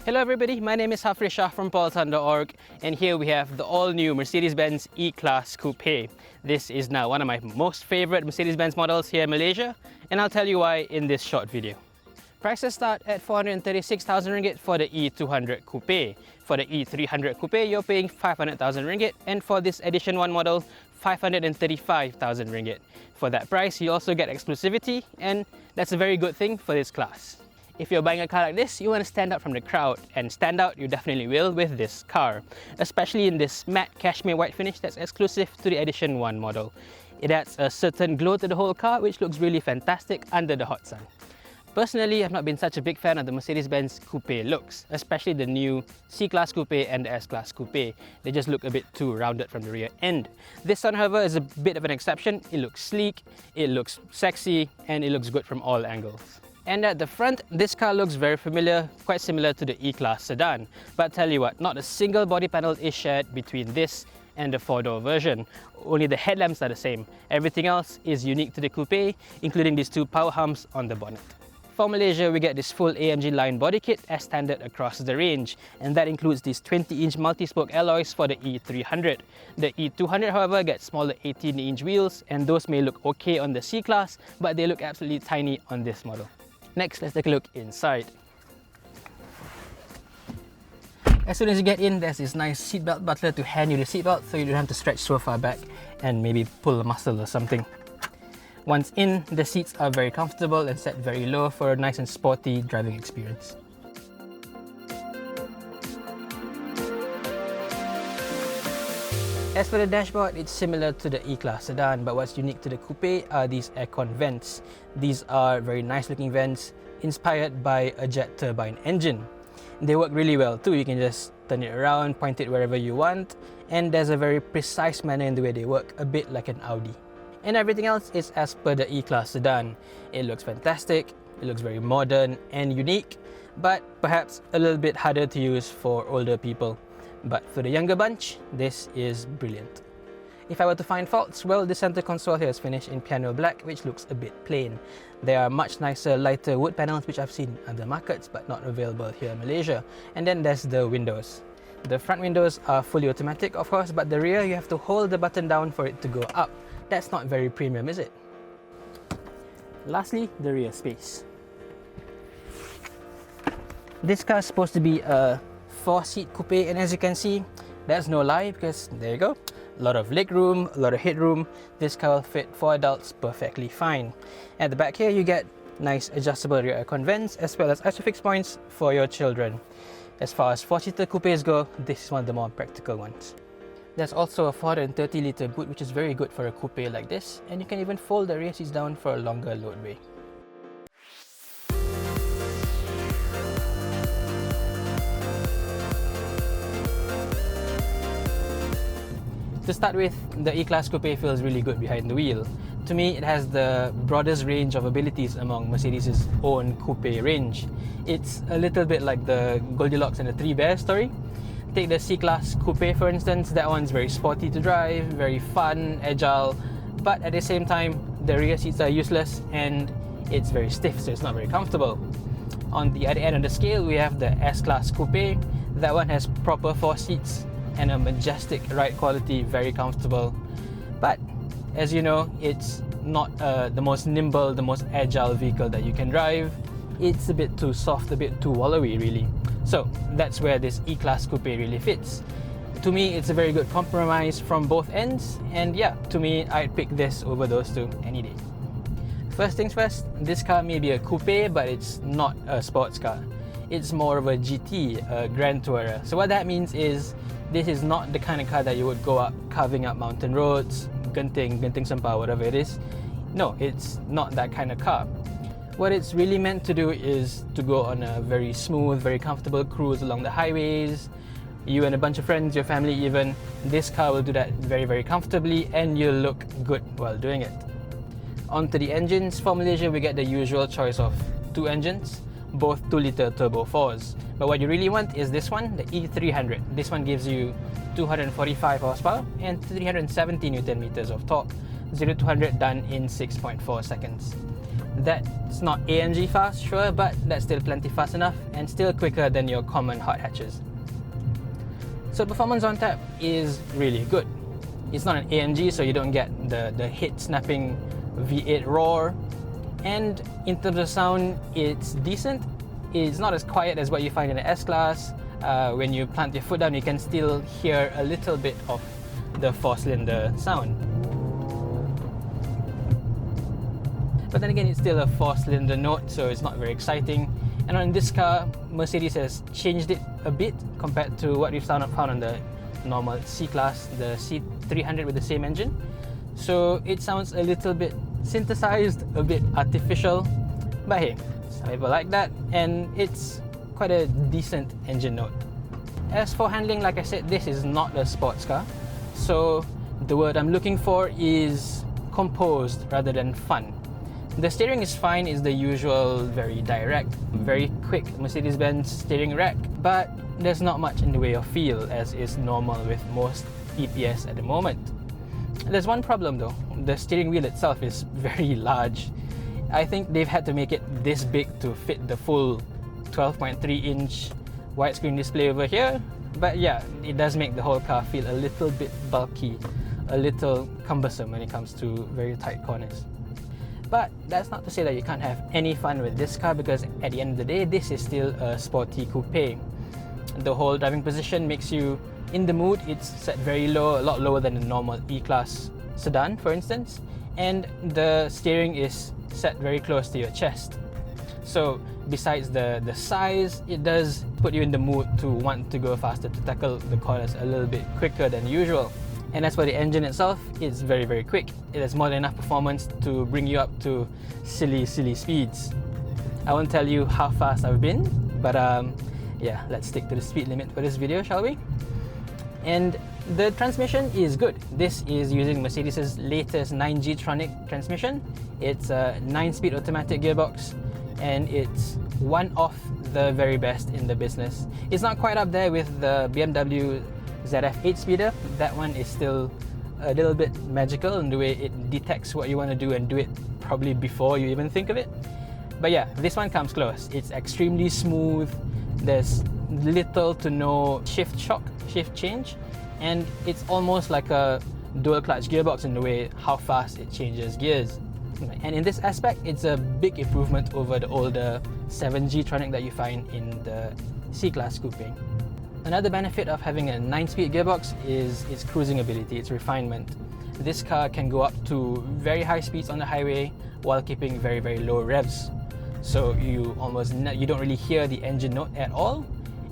Hello everybody, my name is Hafri Shah from Polton.org, and here we have the all-new Mercedes-Benz E-Class Coupe. This is now one of my most favorite Mercedes-Benz models here in Malaysia, and I'll tell you why in this short video. Prices start at 436,000 ringgit for the E200 Coupe. For the E300 Coupe, you're paying 500,000 ringgit, and for this Edition 1 model, 535,000 ringgit. For that price, you also get exclusivity, and that's a very good thing for this class. If you're buying a car like this, you want to stand out from the crowd, and stand out you definitely will with this car, especially in this matte cashmere white finish that's exclusive to the Edition 1 model. It adds a certain glow to the whole car which looks really fantastic under the hot sun. Personally, I've not been such a big fan of the Mercedes-Benz Coupe looks, especially the new C-Class Coupe and the S-Class Coupe. They just look a bit too rounded from the rear end. This one, however, is a bit of an exception. It looks sleek, it looks sexy, and it looks good from all angles. And at the front, this car looks very familiar, quite similar to the E-Class sedan. But tell you what, not a single body panel is shared between this and the four-door version. Only the headlamps are the same. Everything else is unique to the Coupe, including these two power humps on the bonnet. For Malaysia, we get this full AMG line body kit as standard across the range, and that includes these 20-inch multi-spoke alloys for the E300. The E200, however, gets smaller 18-inch wheels, and those may look okay on the C-Class, but they look absolutely tiny on this model. Next, let's take a look inside. As soon as you get in, there's this nice seatbelt butler to hand you the seatbelt so you don't have to stretch so far back and maybe pull a muscle or something. Once in, the seats are very comfortable and set very low for a nice and sporty driving experience. As for the dashboard, it's similar to the E-Class sedan, but what's unique to the Coupe are these aircon vents. These are very nice looking vents inspired by a jet turbine engine. They work really well too. You can just turn it around, point it wherever you want, and there's a very precise manner in the way they work, a bit like an Audi. And everything else is as per the E-Class sedan. It looks fantastic, it looks very modern and unique, but perhaps a little bit harder to use for older people. But for the younger bunch, this is brilliant. If I were to find faults, well, the center console here is finished in piano black, which looks a bit plain. There are much nicer, lighter wood panels which I've seen in other markets but not available here in Malaysia. And then there's the windows. The front windows are fully automatic, of course, but the rear you have to hold the button down for it to go up. That's not very premium, is it? Lastly, the rear space. This car is supposed to be a 4-seat coupe, and as you can see, that's no lie because there you go. A lot of leg room, a lot of headroom. This car will fit 4 adults perfectly fine. At the back here, you get nice adjustable rear aircon vents as well as isofix points for your children. As far as 4-seater coupes go, this is one of the more practical ones. There's also a 430-litre boot, which is very good for a coupe like this, and you can even fold the rear seats down for a longer loadway. To start with, the E-Class Coupe feels really good behind the wheel. To me, it has the broadest range of abilities among Mercedes' own coupe range. It's a little bit like the Goldilocks and the Three Bears story. Take the C-Class Coupe for instance, that one's very sporty to drive, very fun, agile, but at the same time, the rear seats are useless and it's very stiff, so it's not very comfortable. On the other end of the scale, we have the S-Class Coupe. That one has proper 4 seats and a majestic ride quality, very comfortable. But as you know, it's not the most nimble, the most agile vehicle that you can drive. It's a bit too soft, a bit too wallowy really. So that's where this E-Class Coupe really fits. To me, it's a very good compromise from both ends, and yeah, to me, I'd pick this over those two any day. First things first, this car may be a coupe, but it's not a sports car. It's more of a GT, a Grand Tourer. So what that means is, this is not the kind of car that you would go up carving up mountain roads, Genting Sampah, whatever it is. No, it's not that kind of car. What it's really meant to do is to go on a very smooth, very comfortable cruise along the highways. You and a bunch of friends, your family even, this car will do that very, very comfortably and you'll look good while doing it. Onto the engines. For Malaysia, we get the usual choice of 2 engines, both 2-litre turbo 4s. But what you really want is this one, the E300. This one gives you 245 horsepower and 370 Nm of torque, 0 to 100 done in 6.4 seconds. That's not AMG fast, sure, but that's still plenty fast enough and still quicker than your common hot hatches. So performance on tap is really good. It's not an AMG, so you don't get the hit-snapping V8 roar. And in terms of sound, it's decent. It's not as quiet as what you find in the S-Class. When you plant your foot down, you can still hear a little bit of the 4-cylinder sound. But then again, it's still a 4-cylinder note, so it's not very exciting. And on this car, Mercedes has changed it a bit compared to what we've found on the normal C-Class, the C300 with the same engine. So it sounds a little bit synthesized, a bit artificial, but hey, some people like that, and it's quite a decent engine note. As for handling, like I said, this is not a sports car, so the word I'm looking for is composed rather than fun. The steering is fine, it's the usual very direct, very quick Mercedes-Benz steering rack, but there's not much in the way of feel, as is normal with most EPS at the moment. There's one problem though, the steering wheel itself is very large. I think they've had to make it this big to fit the full 12.3-inch widescreen display over here, but yeah, it does make the whole car feel a little bit bulky, a little cumbersome when it comes to very tight corners. But that's not to say that you can't have any fun with this car, because at the end of the day, this is still a sporty coupe. The whole driving position makes you in the mood. It's set very low, a lot lower than a normal E-Class sedan, for instance, and the steering is set very close to your chest. So besides the size, it does put you in the mood to want to go faster, to tackle the corners a little bit quicker than usual. And as for the engine itself, it's very, very quick. It has more than enough performance to bring you up to silly speeds. I won't tell you how fast I've been, but yeah, let's stick to the speed limit for this video, shall we? And the transmission is good. This is using Mercedes' latest 9G-tronic transmission. It's a 9-speed automatic gearbox, and it's one of the very best in the business. It's not quite up there with the BMW ZF 8-speeder. That one is still a little bit magical in the way it detects what you want to do and do it probably before you even think of it. But yeah, this one comes close. It's extremely smooth. There's little to no shift change, and it's almost like a dual clutch gearbox in the way how fast it changes gears. And in this aspect, it's a big improvement over the older 7G-tronic that you find in the C-Class coupe. Another benefit of having a 9-speed gearbox is its cruising ability, its refinement. This car can go up to very high speeds on the highway while keeping very, very low revs. So you don't really hear the engine note at all,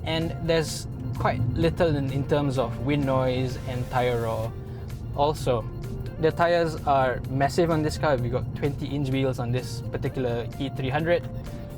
and there's quite little in terms of wind noise and tire roar. Also, the tires are massive on this car. We've got 20-inch wheels on this particular E300.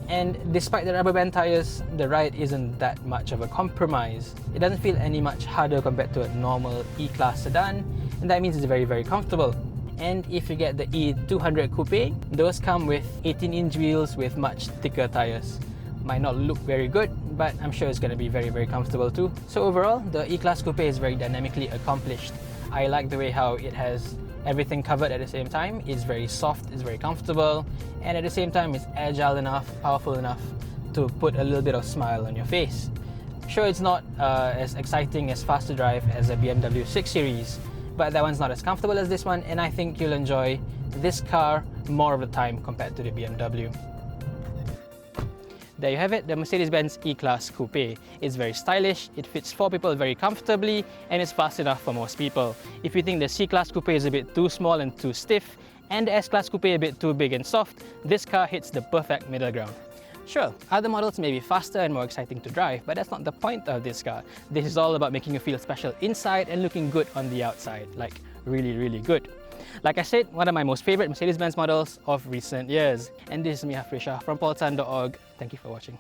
And despite the rubber band tires, the ride isn't that much of a compromise. It doesn't feel any much harder compared to a normal E-Class sedan, and that means it's very, very comfortable. And if you get the E200 Coupe, those come with 18-inch wheels with much thicker tires. Might not look very good, but I'm sure it's going to be very, very comfortable too. So overall, the E-Class Coupe is very dynamically accomplished. I like the way how it has everything covered at the same time. It's very soft, it's very comfortable, and at the same time it's agile enough, powerful enough to put a little bit of smile on your face. Sure, it's not as exciting as fast to drive as a BMW 6 Series, but that one's not as comfortable as this one, and I think you'll enjoy this car more of the time compared to the BMW. There you have it, the Mercedes-Benz E-Class Coupe. It's very stylish, it fits 4 people very comfortably, and it's fast enough for most people. If you think the C-Class Coupe is a bit too small and too stiff, and the S-Class Coupe a bit too big and soft, this car hits the perfect middle ground. Sure, other models may be faster and more exciting to drive, but that's not the point of this car. This is all about making you feel special inside and looking good on the outside, like really, really good. Like I said, one of my most favorite Mercedes-Benz models of recent years. And this is me, Hafriz Shah from paultan.org. Thank you for watching.